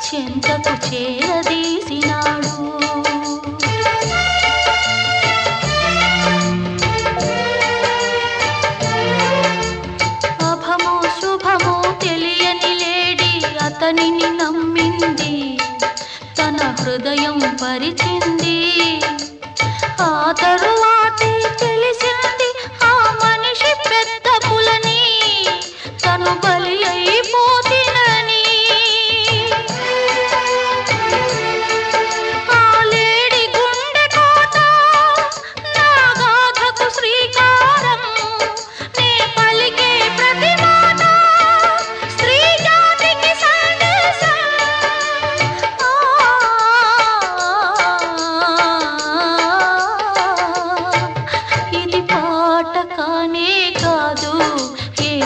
చెంతకు చేరదీసినాడు. అభమో శుభమో తెలియని లేడి అతనిని నమ్మింది, తన హృదయం పరిచింది. ఆ తరువాత